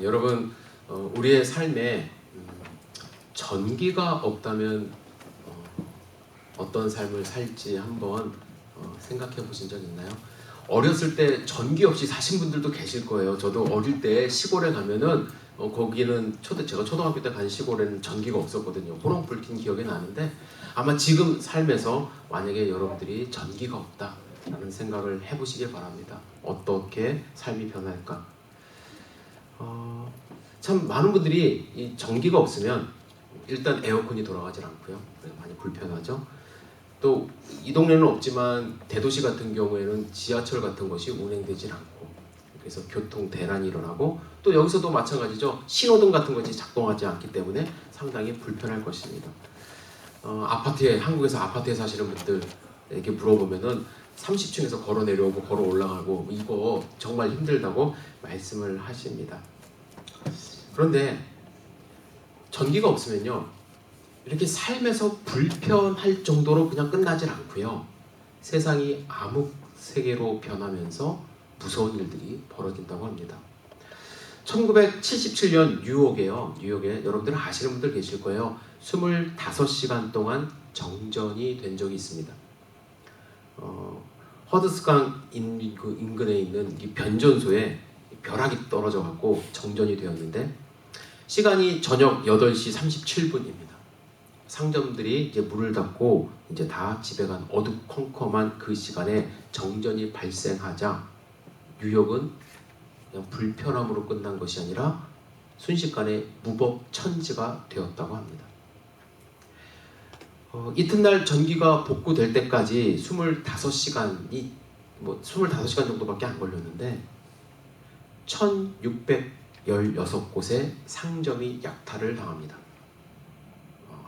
여러분, 우리의 삶에 전기가 없다면 어떤 삶을 살지 한번 생각해 보신 적 있나요? 어렸을 때 전기 없이 사신 분들도 계실 거예요. 저도 어릴 때 시골에 가면은 거기는 제가 초등학교 때 간 시골에는 전기가 없었거든요. 호롱 불킨 기억이 나는데 아마 지금 삶에서 만약에 여러분들이 전기가 없다라는 생각을 해보시길 바랍니다. 어떻게 삶이 변할까? 참 많은 분들이 이 전기가 없으면 일단 에어컨이 돌아가질 않고요. 많이 불편하죠. 또 이 동네는 없지만 대도시 같은 경우에는 지하철 같은 것이 운행되질 않고 그래서 교통 대란이 일어나고 또 여기서도 마찬가지죠. 신호등 같은 것이 작동하지 않기 때문에 상당히 불편할 것입니다. 한국에서 아파트에 사시는 분들에게 물어보면은 30층에서 걸어 내려오고 걸어 올라가고 이거 정말 힘들다고 말씀을 하십니다. 그런데 전기가 없으면요 이렇게 삶에서 불편할 정도로 그냥 끝나질 않고요. 세상이 암흑 세계로 변하면서 무서운 일들이 벌어진다고 합니다. 1977년 뉴욕에 여러분들 아시는 분들 계실 거예요. 25시간 동안 정전이 된 적이 있습니다. 허드스강 인근에 있는 이 변전소에 벼락이 떨어져 갖고 정전이 되었는데 시간이 저녁 8시 37분입니다. 상점들이 이제 문을 닫고 이제 다 집에 간 어두컴컴한 그 시간에 정전이 발생하자 뉴욕은 그냥 불편함으로 끝난 것이 아니라 순식간에 무법천지가 되었다고 합니다. 이튿날 전기가 복구될 때까지 25시간이 25시간 정도밖에 안 걸렸는데 1616곳의 상점이 약탈을 당합니다.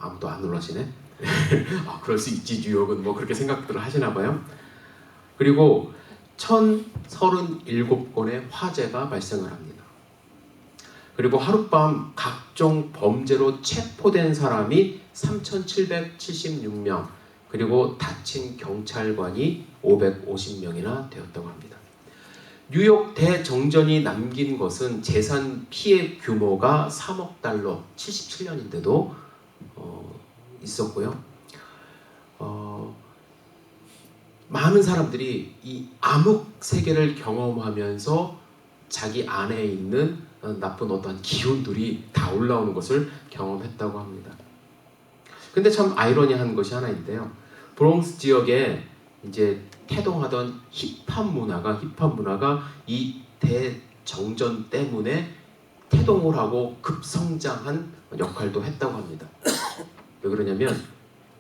아무도 안 놀라시네? 그럴 수 있지 뉴욕은 그렇게 생각들을 하시나 봐요. 그리고 1037건의 화재가 발생을 합니다. 그리고 하룻밤 각종 범죄로 체포된 사람이 3776명 그리고 다친 경찰관이 550명이나 되었다고 합니다. 뉴욕 대정전이 남긴 것은 재산 피해 규모가 3억 달러 77년인데도 있었고요. 많은 사람들이 이 암흑 세계를 경험하면서 자기 안에 있는 나쁜 어떤 기운들이 다 올라오는 것을 경험했다고 합니다. 근데 참 아이러니한 것이 하나 있는데요. 브롱스 지역에 이제 태동하던 힙합 문화가 이 대정전 때문에 태동을 하고 급성장한 역할도 했다고 합니다. 왜 그러냐면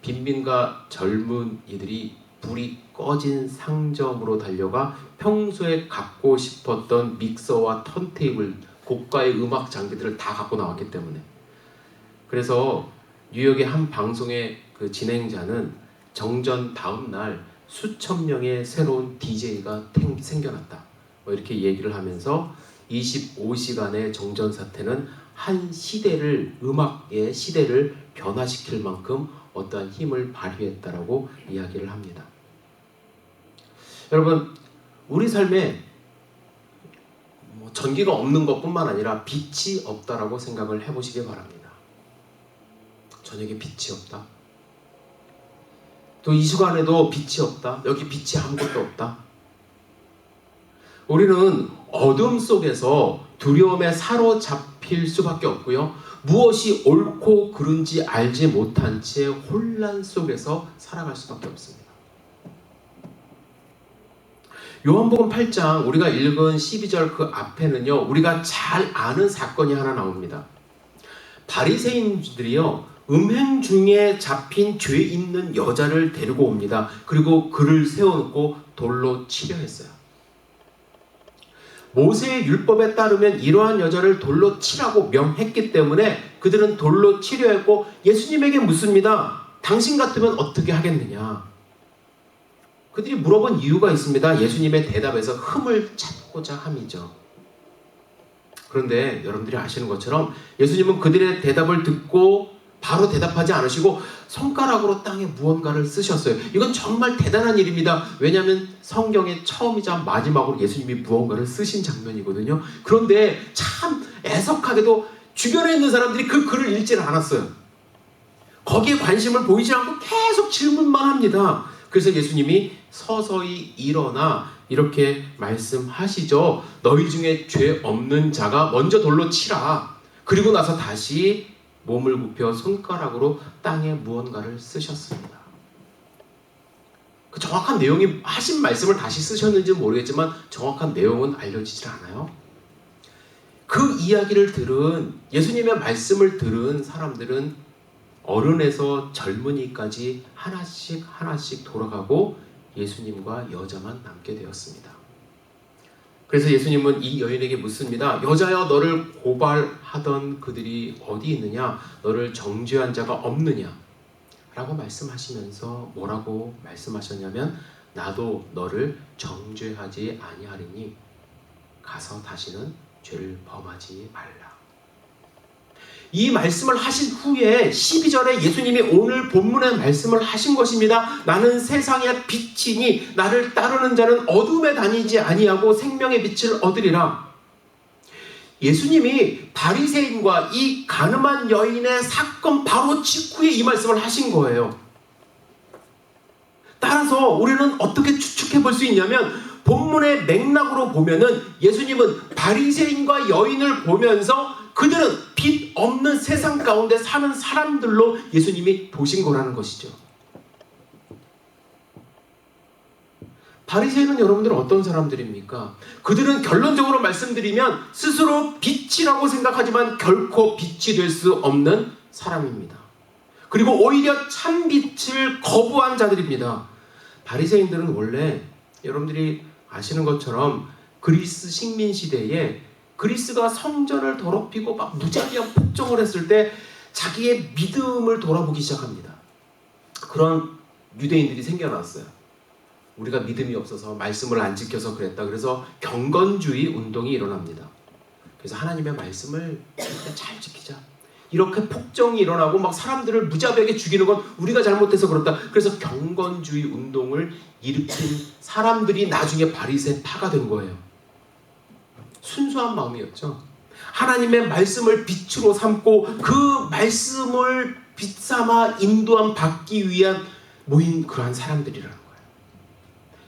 빈민가 젊은이들이 불이 꺼진 상점으로 달려가 평소에 갖고 싶었던 믹서와 턴테이블, 고가의 음악 장비들을 다 갖고 나왔기 때문에. 그래서 뉴욕의 한 방송의 그 진행자는 정전 다음 날 수천 명의 새로운 DJ가 생겨났다. 이렇게 얘기를 하면서 25시간의 정전 사태는 한 시대를 음악의 시대를 변화시킬 만큼 어떠한 힘을 발휘했다라고 이야기를 합니다. 여러분, 우리 삶에 전기가 없는 것뿐만 아니라 빛이 없다라고 생각을 해보시기 바랍니다. 저녁에 빛이 없다. 또 이 시간에도 빛이 없다. 여기 빛이 아무것도 없다. 우리는 어둠 속에서 두려움에 사로잡힐 수밖에 없고요. 무엇이 옳고 그른지 알지 못한 채 혼란 속에서 살아갈 수밖에 없습니다. 요한복음 8장 우리가 읽은 12절 그 앞에는요. 우리가 잘 아는 사건이 하나 나옵니다. 바리새인들이요. 음행 중에 잡힌 죄 있는 여자를 데리고 옵니다. 그리고 그를 세워놓고 돌로 치려 했어요. 모세의 율법에 따르면 이러한 여자를 돌로 치라고 명했기 때문에 그들은 돌로 치려 했고 예수님에게 묻습니다. 당신 같으면 어떻게 하겠느냐? 그들이 물어본 이유가 있습니다. 예수님의 대답에서 흠을 찾고자 함이죠. 그런데 여러분들이 아시는 것처럼 예수님은 그들의 대답을 듣고 바로 대답하지 않으시고 손가락으로 땅에 무언가를 쓰셨어요. 이건 정말 대단한 일입니다. 왜냐하면 성경의 처음이자 마지막으로 예수님이 무언가를 쓰신 장면이거든요. 그런데 참 애석하게도 주변에 있는 사람들이 그 글을 읽지를 않았어요. 거기에 관심을 보이지 않고 계속 질문만 합니다. 그래서 예수님이 서서히 일어나 이렇게 말씀하시죠. 너희 중에 죄 없는 자가 먼저 돌로 치라. 그리고 나서 다시 몸을 굽혀 손가락으로 땅에 무언가를 쓰셨습니다. 그 정확한 내용이 하신 말씀을 다시 쓰셨는지는 모르겠지만 정확한 내용은 알려지질 않아요. 그 이야기를 들은, 예수님의 말씀을 들은 사람들은 어른에서 젊은이까지 하나씩 하나씩 돌아가고 예수님과 여자만 남게 되었습니다. 그래서 예수님은 이 여인에게 묻습니다. 여자여, 너를 고발하던 그들이 어디 있느냐? 너를 정죄한 자가 없느냐? 라고 말씀하시면서 뭐라고 말씀하셨냐면, 나도 너를 정죄하지 아니하리니 가서 다시는 죄를 범하지 말라. 이 말씀을 하신 후에 12절에 예수님이 오늘 본문의 말씀을 하신 것입니다. 나는 세상의 빛이니 나를 따르는 자는 어둠에 다니지 아니하고 생명의 빛을 얻으리라. 예수님이 바리새인과 이 가늠한 여인의 사건 바로 직후에 이 말씀을 하신 거예요. 따라서 우리는 어떻게 추측해 볼 수 있냐면, 본문의 맥락으로 보면은 예수님은 바리새인과 여인을 보면서 그들은 빛 없는 세상 가운데 사는 사람들로 예수님이 보신 거라는 것이죠. 바리새인은 여러분들은 어떤 사람들입니까? 그들은 결론적으로 말씀드리면 스스로 빛이라고 생각하지만 결코 빛이 될 수 없는 사람입니다. 그리고 오히려 참 빛을 거부한 자들입니다. 바리새인들은 원래 여러분들이 아시는 것처럼 그리스 식민 시대에 그리스가 성전을 더럽히고 막 무자비한 폭정을 했을 때 자기의 믿음을 돌아보기 시작합니다. 그런 유대인들이 생겨났어요. 우리가 믿음이 없어서 말씀을 안 지켜서 그랬다. 그래서 경건주의 운동이 일어납니다. 그래서 하나님의 말씀을 잘 지키자. 이렇게 폭정이 일어나고 막 사람들을 무자비하게 죽이는 건 우리가 잘못해서 그렇다. 그래서 경건주의 운동을 일으킨 사람들이 나중에 바리새파가 된 거예요. 순수한 마음이었죠. 하나님의 말씀을 빛으로 삼고 그 말씀을 빛삼아 인도함 받기 위한 모인 그러한 사람들이라는 거예요.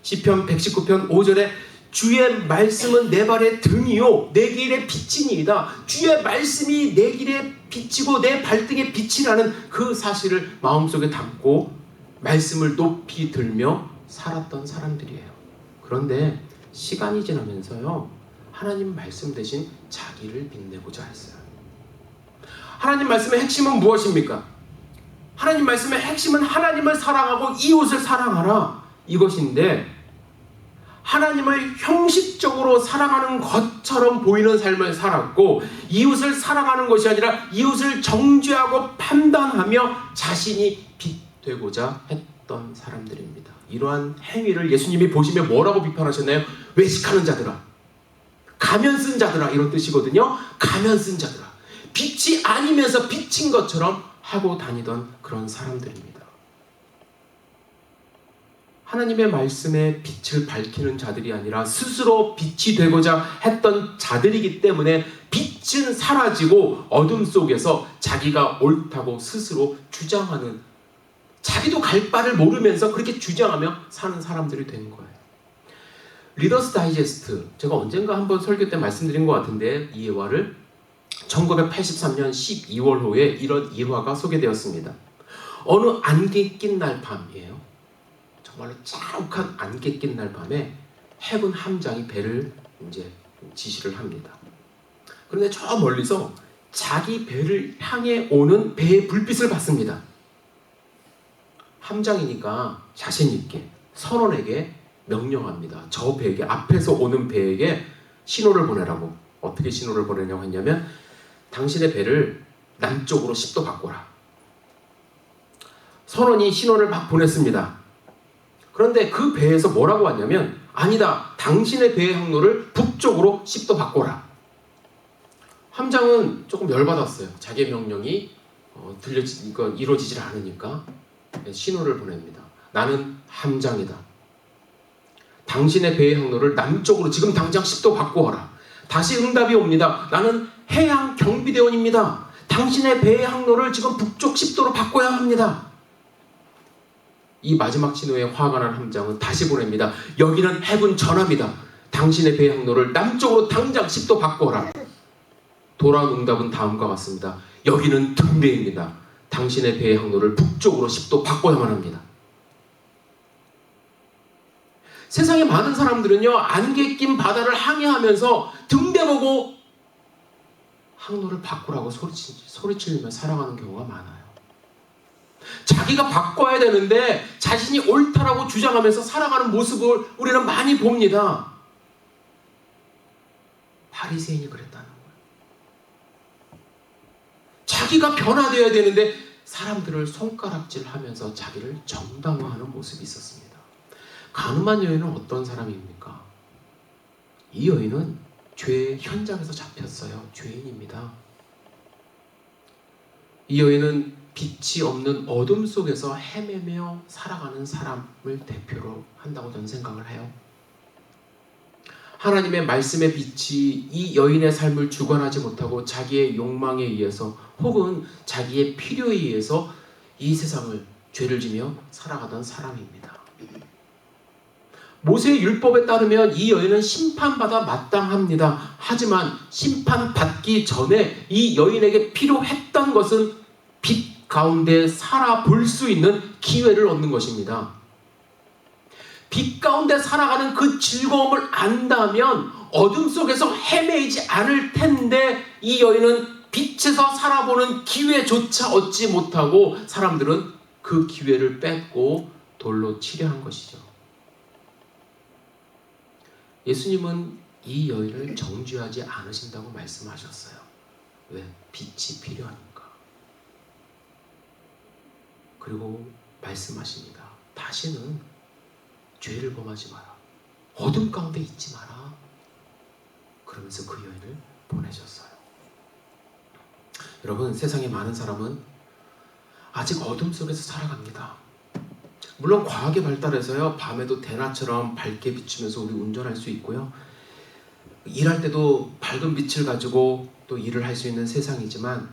시편 119편 5절에 주의 말씀은 내 발의 등이요 내 길의 빛이니이다. 주의 말씀이 내 길의 빛이고 내 발등의 빛이라는 그 사실을 마음속에 담고 말씀을 높이 들며 살았던 사람들이에요. 그런데 시간이 지나면서요, 하나님 말씀 대신 자기를 빛내고자 했어요. 하나님 말씀의 핵심은 무엇입니까? 하나님 말씀의 핵심은 하나님을 사랑하고 이웃을 사랑하라, 이것인데 하나님을 형식적으로 사랑하는 것처럼 보이는 삶을 살았고, 이웃을 사랑하는 것이 아니라 이웃을 정죄하고 판단하며 자신이 빛 되고자 했던 사람들입니다. 이러한 행위를 예수님이 보시며 뭐라고 비판하셨나요? 외식하는 자들아, 가면 쓴 자들아, 이런 뜻이거든요. 가면 쓴 자들아, 빛이 아니면서 빛인 것처럼 하고 다니던 그런 사람들입니다. 하나님의 말씀에 빛을 밝히는 자들이 아니라 스스로 빛이 되고자 했던 자들이기 때문에 빛은 사라지고 어둠 속에서 자기가 옳다고 스스로 주장하는, 자기도 갈 바를 모르면서 그렇게 주장하며 사는 사람들이 된 거예요. 리더스 다이제스트, 제가 언젠가 한번 설교 때 말씀드린 것 같은데 이 예화를 1983년 12월호에 이런 일화가 소개되었습니다. 어느 안개 낀 날 밤이에요. 정말로 자욱한 안개 낀 날 밤에 해군 함장이 배를 이제 지시를 합니다. 그런데 저 멀리서 자기 배를 향해 오는 배의 불빛을 봤습니다. 함장이니까 자신 있게 선원에게 명령합니다. 저 배에게, 앞에서 오는 배에게 신호를 보내라고. 어떻게 신호를 보내냐고 했냐면, 당신의 배를 남쪽으로 10도 바꿔라. 선원이 신호를 막 보냈습니다. 그런데 그 배에서 뭐라고 왔냐면, 아니다, 당신의 배의 항로를 북쪽으로 10도 바꿔라. 함장은 조금 열받았어요. 자기의 명령이 이루어지질 않으니까 신호를 보냅니다. 나는 함장이다. 당신의 배의 항로를 남쪽으로 지금 당장 10도 바꾸어라. 다시 응답이 옵니다. 나는 해양 경비대원입니다. 당신의 배의 항로를 지금 북쪽 10도로 바꿔야 합니다. 이 마지막 진호에 화가 난 함장은 다시 보냅니다. 여기는 해군 전함이다. 당신의 배의 항로를 남쪽으로 당장 10도 바꿔라. 돌아온 응답은 다음과 같습니다. 여기는 등대입니다. 당신의 배의 항로를 북쪽으로 10도 바꿔야만 합니다. 세상에 많은 사람들은요, 안개 낀 바다를 항해하면서 등대 보고 항로를 바꾸라고 소리치며 살아가는 경우가 많아요. 자기가 바꿔야 되는데 자신이 옳다라고 주장하면서 살아가는 모습을 우리는 많이 봅니다. 바리새인이 그랬다는 거예요. 자기가 변화되어야 되는데 사람들을 손가락질하면서 자기를 정당화하는 모습이 있었습니다. 가늠한 여인은 어떤 사람입니까? 이 여인은 죄의 현장에서 잡혔어요. 죄인입니다. 이 여인은 빛이 없는 어둠 속에서 헤매며 살아가는 사람을 대표로 한다고 저는 생각을 해요. 하나님의 말씀의 빛이 이 여인의 삶을 주관하지 못하고 자기의 욕망에 의해서 혹은 자기의 필요에 의해서 이 세상을 죄를 지며 살아가던 사람입니다. 모세의 율법에 따르면 이 여인은 심판받아 마땅합니다. 하지만 심판받기 전에 이 여인에게 필요했던 것은 빛 가운데 살아볼 수 있는 기회를 얻는 것입니다. 빛 가운데 살아가는 그 즐거움을 안다면 어둠 속에서 헤매이지 않을 텐데 이 여인은 빛에서 살아보는 기회조차 얻지 못하고 사람들은 그 기회를 뺏고 돌로 치려 한 것이죠. 예수님은 이 여인을 정죄하지 않으신다고 말씀하셨어요. 왜? 빛이 필요하니까. 그리고 말씀하십니다. 다시는 죄를 범하지 마라. 어둠 가운데 있지 마라. 그러면서 그 여인을 보내셨어요. 여러분, 세상에 많은 사람은 아직 어둠 속에서 살아갑니다. 물론 과학이 발달해서요, 밤에도 대낮처럼 밝게 비추면서 우리 운전할 수 있고요, 일할 때도 밝은 빛을 가지고 또 일을 할 수 있는 세상이지만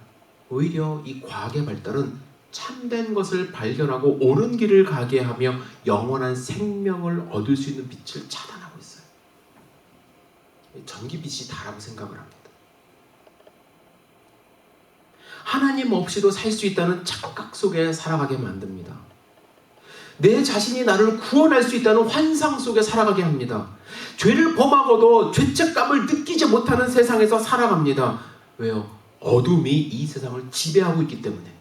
오히려 이 과학의 발달은 참된 것을 발견하고 옳은 길을 가게 하며 영원한 생명을 얻을 수 있는 빛을 차단하고 있어요. 전기빛이 다라고 생각을 합니다. 하나님 없이도 살 수 있다는 착각 속에 살아가게 만듭니다. 내 자신이 나를 구원할 수 있다는 환상 속에 살아가게 합니다. 죄를 범하고도 죄책감을 느끼지 못하는 세상에서 살아갑니다. 왜요? 어둠이 이 세상을 지배하고 있기 때문에.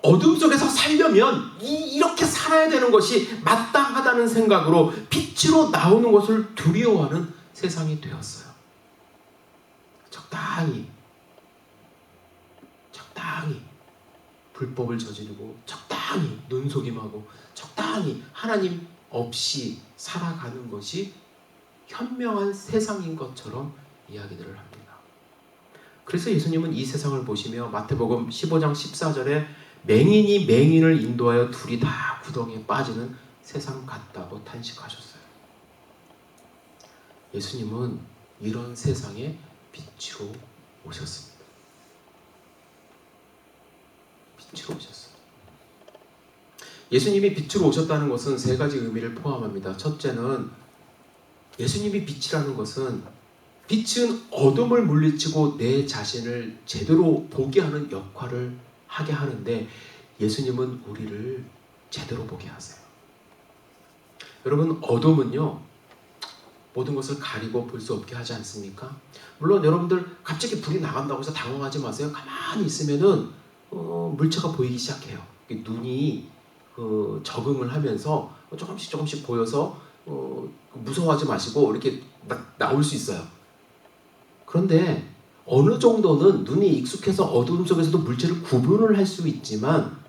어둠 속에서 살려면 이렇게 살아야 되는 것이 마땅하다는 생각으로 빛으로 나오는 것을 두려워하는 세상이 되었어요. 적당히 불법을 저지르고 적당히 눈속임하고 적당히 하나님 없이 살아가는 것이 현명한 세상인 것처럼 이야기들을 합니다. 그래서 예수님은 이 세상을 보시며 마태복음 15장 14절에 맹인이 맹인을 인도하여 둘이 다 구덩이에 빠지는 세상 같다고 탄식하셨어요. 예수님은 이런 세상에 빛으로 오셨습니다. 빛으로 오셨어요. 예수님이 빛으로 오셨다는 것은 세 가지 의미를 포함합니다. 첫째는 예수님이 빛이라는 것은 빛은 어둠을 물리치고 내 자신을 제대로 보게 하는 역할을 하게 하는데 예수님은 우리를 제대로 보게 하세요. 여러분, 어둠은요 모든 것을 가리고 볼 수 없게 하지 않습니까? 물론 여러분들 갑자기 불이 나간다고 해서 당황하지 마세요. 가만히 있으면은 물체가 보이기 시작해요. 눈이 적응을 하면서 조금씩 보여서 무서워하지 마시고 이렇게 나올 수 있어요. 그런데 어느 정도는 눈이 익숙해서 어두움 속에서도 물체를 구분을 할 수 있지만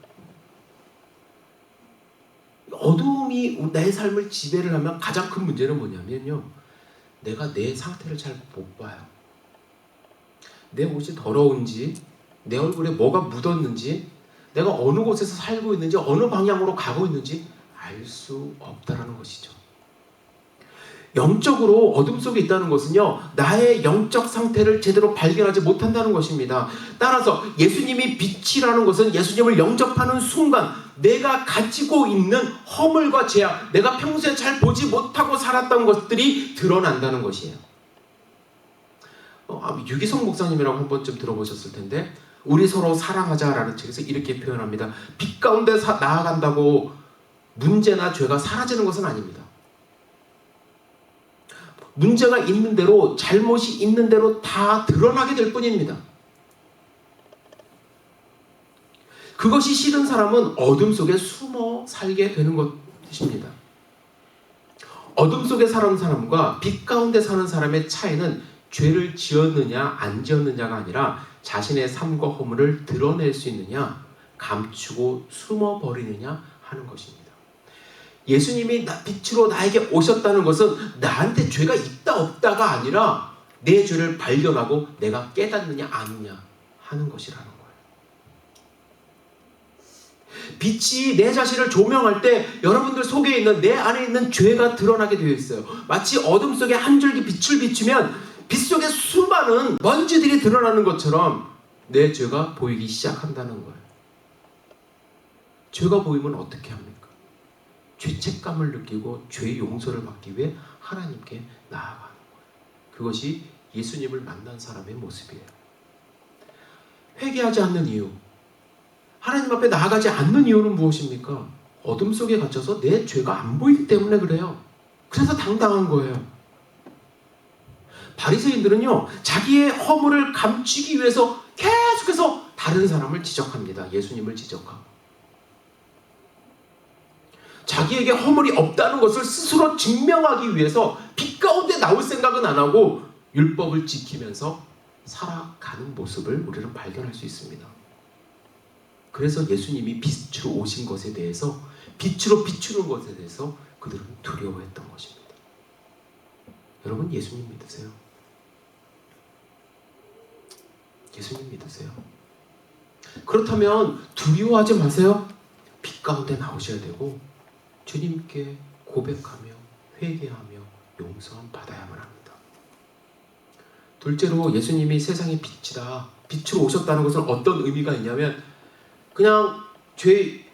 어두움이 내 삶을 지배를 하면 가장 큰 문제는 뭐냐면요, 내가 내 상태를 잘 못 봐요. 내 옷이 더러운지, 내 얼굴에 뭐가 묻었는지, 내가 어느 곳에서 살고 있는지, 어느 방향으로 가고 있는지 알 수 없다라는 것이죠. 영적으로 어둠 속에 있다는 것은요, 나의 영적 상태를 제대로 발견하지 못한다는 것입니다. 따라서 예수님이 빛이라는 것은 예수님을 영접하는 순간 내가 가지고 있는 허물과 죄악, 내가 평소에 잘 보지 못하고 살았던 것들이 드러난다는 것이에요. 유기성 목사님이라고 한 번쯤 들어보셨을 텐데, 우리 서로 사랑하자라는 책에서 이렇게 표현합니다. 빛 가운데 나아간다고 문제나 죄가 사라지는 것은 아닙니다. 문제가 있는 대로, 잘못이 있는 대로 다 드러나게 될 뿐입니다. 그것이 싫은 사람은 어둠 속에 숨어 살게 되는 것입니다. 어둠 속에 사는 사람과 빛 가운데 사는 사람의 차이는 죄를 지었느냐 안 지었느냐가 아니라 자신의 삶과 허물을 드러낼 수 있느냐, 감추고 숨어버리느냐 하는 것입니다. 예수님이 빛으로 나에게 오셨다는 것은 나한테 죄가 있다 없다가 아니라 내 죄를 발견하고 내가 깨닫느냐 아느냐 하는 것이라는 거예요. 빛이 내 자신을 조명할 때 여러분들 속에 있는, 내 안에 있는 죄가 드러나게 되어 있어요. 마치 어둠 속에 한 줄기 빛을 비추면 빛 속에 수많은 먼지들이 드러나는 것처럼 내 죄가 보이기 시작한다는 거예요. 죄가 보이면 어떻게 합니까? 죄책감을 느끼고 죄 용서를 받기 위해 하나님께 나아가는 거예요. 그것이 예수님을 만난 사람의 모습이에요. 회개하지 않는 이유, 하나님 앞에 나아가지 않는 이유는 무엇입니까? 어둠 속에 갇혀서 내 죄가 안 보이기 때문에 그래요. 그래서 당당한 거예요. 바리새인들은요, 자기의 허물을 감추기 위해서 계속해서 다른 사람을 지적합니다. 예수님을 지적하고. 자기에게 허물이 없다는 것을 스스로 증명하기 위해서 빛 가운데 나올 생각은 안 하고 율법을 지키면서 살아가는 모습을 우리는 발견할 수 있습니다. 그래서 예수님이 빛으로 오신 것에 대해서, 빛으로 비추는 것에 대해서 그들은 두려워했던 것입니다. 여러분, 예수님 믿으세요? 예수님 믿으세요? 그렇다면 두려워하지 마세요. 빛 가운데 나오셔야 되고 주님께 고백하며 회개하며 용서함 받아야만 합니다. 둘째로, 예수님이 세상의 빛이다, 빛으로 오셨다는 것은 어떤 의미가 있냐면 그냥 죄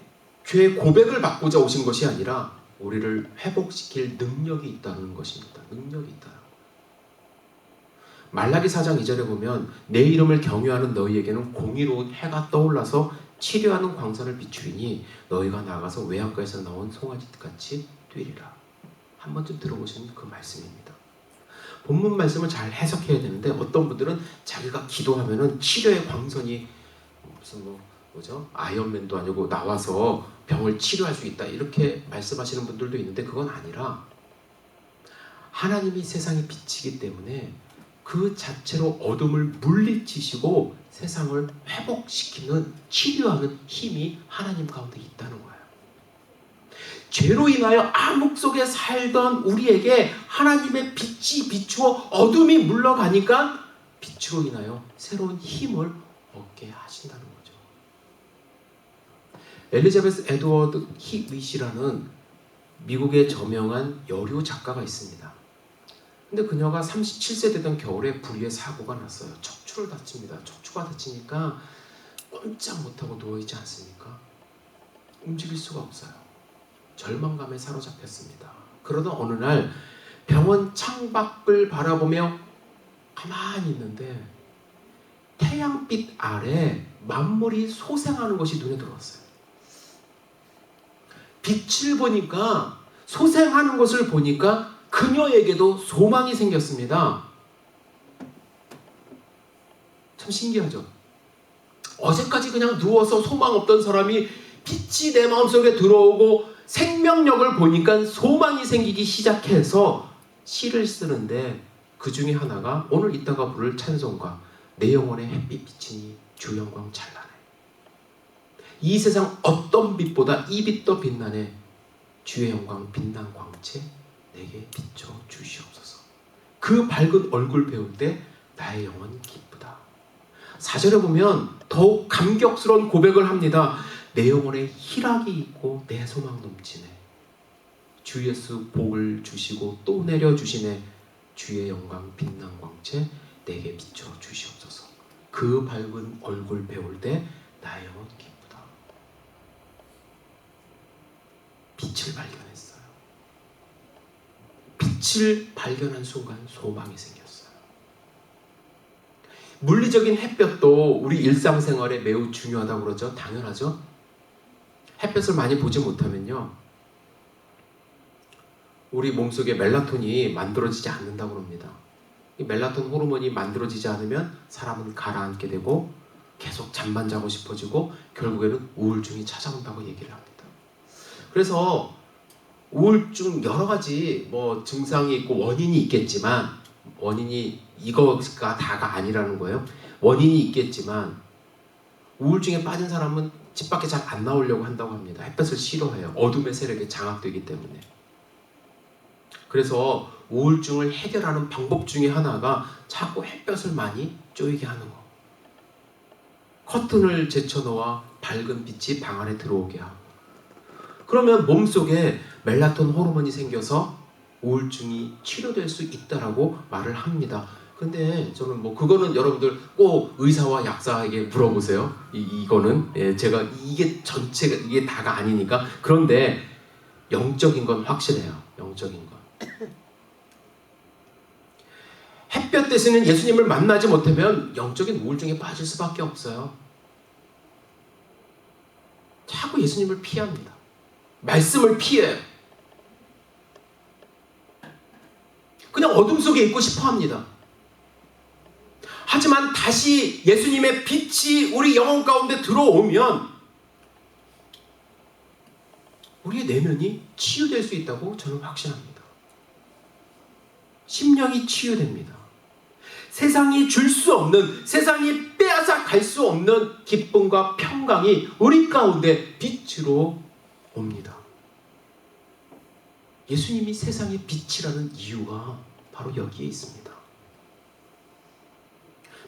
고백을 받고자 오신 것이 아니라 우리를 회복시킬 능력이 있다는 것입니다. 능력이 있다. 말라기 4장 2절에 보면 내 이름을 경외하는 너희에게는 공의로운 해가 떠올라서 치료하는 광선을 비추리니 너희가 나가서 외양가에서 나온 송아지같이 뛰리라. 한 번쯤 들어보신 그 말씀입니다. 본문 말씀을 잘 해석해야 되는데 어떤 분들은 자기가 기도하면은 치료의 광선이 무슨 아이언맨도 아니고 나와서 병을 치료할 수 있다 이렇게 말씀하시는 분들도 있는데 그건 아니라 하나님이 세상의 빛이기 때문에 그 자체로 어둠을 물리치시고 세상을 회복시키는, 치료하는 힘이 하나님 가운데 있다는 거예요. 죄로 인하여 암흑 속에 살던 우리에게 하나님의 빛이 비추어 어둠이 물러가니까 빛으로 인하여 새로운 힘을 얻게 하신다는 거죠. 엘리자베스 에드워드 히윗이라는 미국의 저명한 여류 작가가 있습니다. 근데 그녀가 37세 되던 겨울에 불의의 사고가 났어요. 척추를 다칩니다. 척추가 다치니까 꼼짝 못하고 누워있지 않습니까? 움직일 수가 없어요. 절망감에 사로잡혔습니다. 그러던 어느 날 병원 창밖을 바라보며 가만히 있는데 태양빛 아래 만물이 소생하는 것이 눈에 들어왔어요. 빛을 보니까, 소생하는 것을 보니까 그녀에게도 소망이 생겼습니다. 참 신기하죠? 어제까지 그냥 누워서 소망 없던 사람이 빛이 내 마음속에 들어오고 생명력을 보니까 소망이 생기기 시작해서 시를 쓰는데 그 중에 하나가 오늘 이따가 부를 찬송가 내 영혼에 햇빛 비치니 주 영광 찬란해. 이 세상 어떤 빛보다 이 빛 더 빛나네. 주의 영광 빛난 광채 내게 비춰 주시옵소서. 그 밝은 얼굴 배울 때 나의 영혼 기쁘다. 4절에 보면 더욱 감격스러운 고백을 합니다. 내 영혼에 희락이 있고 내 소망 넘치네. 주 예수 복을 주시고 또 내려주시네. 주의 영광 빛난 광채 내게 비춰 주시옵소서. 그 밝은 얼굴 배울 때 나의 영혼 기쁘다. 빛을 발견했어요. 빛을 발견한 순간 소망이 생겼어요. 물리적인 햇볕도 우리 일상생활에 매우 중요하다고 그러죠. 당연하죠. 햇볕을 많이 보지 못하면요, 우리 몸속에 멜라토닌이 만들어지지 않는다고 합니다. 이 멜라토닌 호르몬이 만들어지지 않으면 사람은 가라앉게 되고 계속 잠만 자고 싶어지고 결국에는 우울증이 찾아온다고 얘기를 합니다. 그래서 우울증 여러 가지 증상이 있고 원인이 있겠지만, 원인이 이거가 다가 아니라는 거예요. 원인이 있겠지만 우울증에 빠진 사람은 집 밖에 잘 안 나오려고 한다고 합니다. 햇볕을 싫어해요. 어둠의 세력에 장악되기 때문에. 그래서 우울증을 해결하는 방법 중에 하나가 자꾸 햇볕을 많이 쬐게 하는 거. 커튼을 제쳐놓아 밝은 빛이 방 안에 들어오게 하고, 그러면 몸속에 멜라토닌 호르몬이 생겨서 우울증이 치료될 수 있다라고 말을 합니다. 근데 저는 그거는 여러분들 꼭 의사와 약사에게 물어보세요. 이거는 제가 이게 전체가 이게 다가 아니니까. 그런데 영적인 건 확실해요. 영적인 건. 햇볕 대신에 예수님을 만나지 못하면 영적인 우울증에 빠질 수밖에 없어요. 자꾸 예수님을 피합니다. 말씀을 피해요. 그냥 어둠 속에 있고 싶어 합니다. 하지만 다시 예수님의 빛이 우리 영혼 가운데 들어오면 우리의 내면이 치유될 수 있다고 저는 확신합니다. 심령이 치유됩니다. 세상이 줄 수 없는, 세상이 빼앗아 갈 수 없는 기쁨과 평강이 우리 가운데 빛으로 옵니다. 예수님이 세상의 빛이라는 이유가 바로 여기에 있습니다.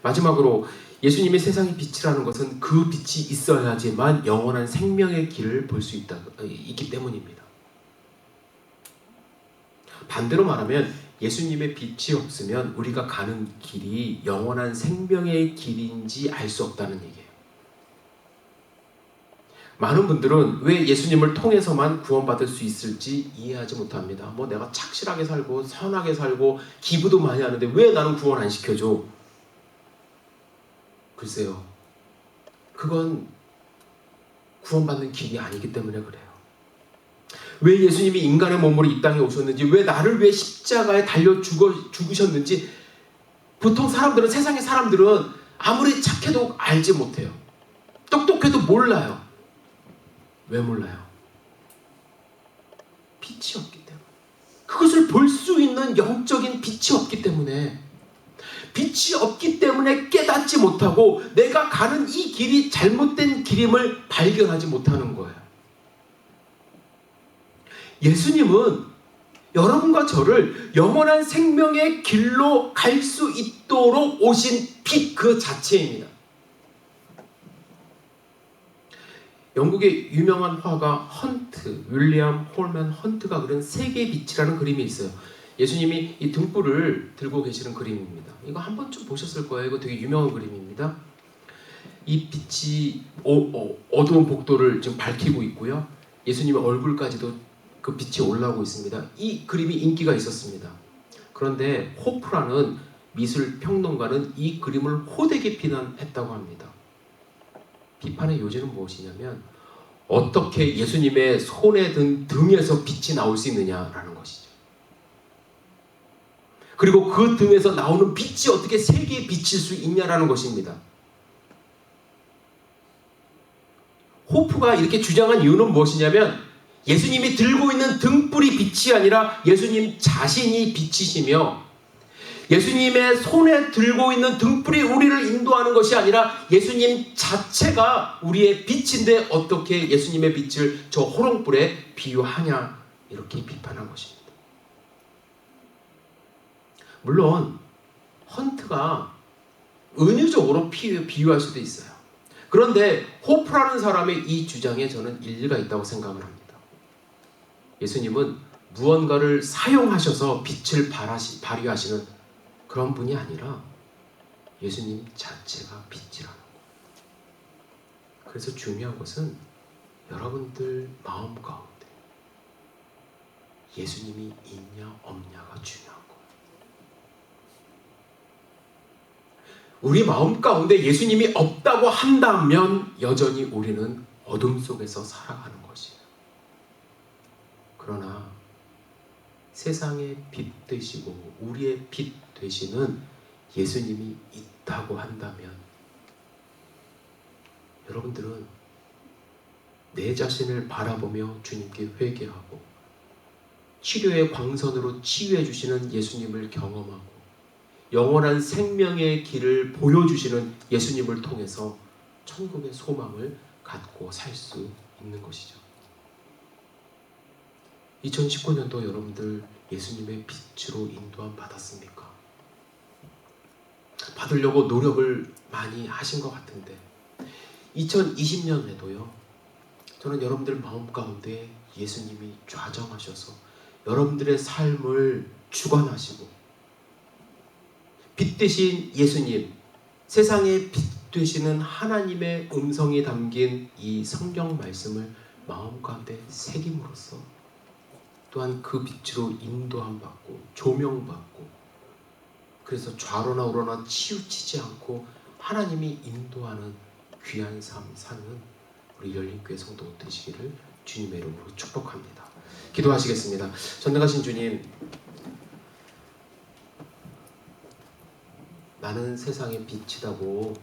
마지막으로 예수님이 세상의 빛이라는 것은 그 빛이 있어야지만 영원한 생명의 길을 볼 수 있기 때문입니다. 반대로 말하면 예수님의 빛이 없으면 우리가 가는 길이 영원한 생명의 길인지 알 수 없다는 얘기예요. 많은 분들은 왜 예수님을 통해서만 구원받을 수 있을지 이해하지 못합니다. 내가 착실하게 살고 선하게 살고 기부도 많이 하는데 왜 나는 구원 안 시켜줘? 글쎄요. 그건 구원받는 길이 아니기 때문에 그래요. 왜 예수님이 인간의 몸으로 이 땅에 오셨는지, 왜 나를 위해 십자가에 달려 죽으셨는지 보통 사람들은, 세상의 사람들은 아무리 착해도 알지 못해요. 똑똑해도 몰라요. 왜 몰라요? 빛이 없기 때문에. 그것을 볼 수 있는 영적인 빛이 없기 때문에, 빛이 없기 때문에 깨닫지 못하고 내가 가는 이 길이 잘못된 길임을 발견하지 못하는 거예요. 예수님은 여러분과 저를 영원한 생명의 길로 갈 수 있도록 오신 빛 그 자체입니다. 영국의 유명한 화가 윌리엄 홀맨 헌트가 그린 세계의 빛이라는 그림이 있어요. 예수님이 이 등불을 들고 계시는 그림입니다. 이거 한 번쯤 보셨을 거예요. 이거 되게 유명한 그림입니다. 이 빛이 어두운 복도를 지금 밝히고 있고요. 예수님의 얼굴까지도 그 빛이 올라오고 있습니다. 이 그림이 인기가 있었습니다. 그런데 호프라는 미술 평론가는 이 그림을 호되게 비난했다고 합니다. 비판의 요지는 무엇이냐면, 어떻게 예수님의 손에 든 등에서 빛이 나올 수 있느냐라는 것이죠. 그리고 그 등에서 나오는 빛이 어떻게 세계에 비칠 수 있냐라는 것입니다. 호프가 이렇게 주장한 이유는 무엇이냐면, 예수님이 들고 있는 등불이 빛이 아니라 예수님 자신이 빛이시며, 예수님의 손에 들고 있는 등불이 우리를 인도하는 것이 아니라 예수님 자체가 우리의 빛인데 어떻게 예수님의 빛을 저 호롱불에 비유하냐, 이렇게 비판한 것입니다. 물론 헌트가 은유적으로 비유할 수도 있어요. 그런데 호프라는 사람의 이 주장에 저는 일리가 있다고 생각을 합니다. 예수님은 무언가를 사용하셔서 빛을 발휘하시는 그런 분이 아니라 예수님 자체가 빛이라는 거. 그래서 중요한 것은 여러분들 마음 가운데 예수님이 있냐 없냐가 중요한 거예요. 우리 마음 가운데 예수님이 없다고 한다면 여전히 우리는 어둠 속에서 살아가는 것이에요. 그러나 세상의 빛 되시고 우리의 빛 되시는 예수님이 있다고 한다면 여러분들은 내 자신을 바라보며 주님께 회개하고 치료의 광선으로 치유해 주시는 예수님을 경험하고 영원한 생명의 길을 보여주시는 예수님을 통해서 천국의 소망을 갖고 살 수 있는 것이죠. 2019년도 여러분들 예수님의 빛으로 인도함 받았습니까? 받으려고 노력을 많이 하신 것 같은데 2020년에도요 저는 여러분들 마음 가운데 예수님이 좌정하셔서 여러분들의 삶을 주관하시고 빛 되신 예수님, 세상의 빛 되시는 하나님의 음성이 담긴 이 성경 말씀을 마음 가운데 새김으로써 또한 그 빛으로 인도함 받고 조명받고 그래서 좌로나 우로나 치우치지 않고 하나님이 인도하는 귀한 삶 사는 우리 열린교회 성도 되시기를 주님의 이름으로 축복합니다. 기도하시겠습니다. 전능하신 주님, 나는 세상의 빛이라고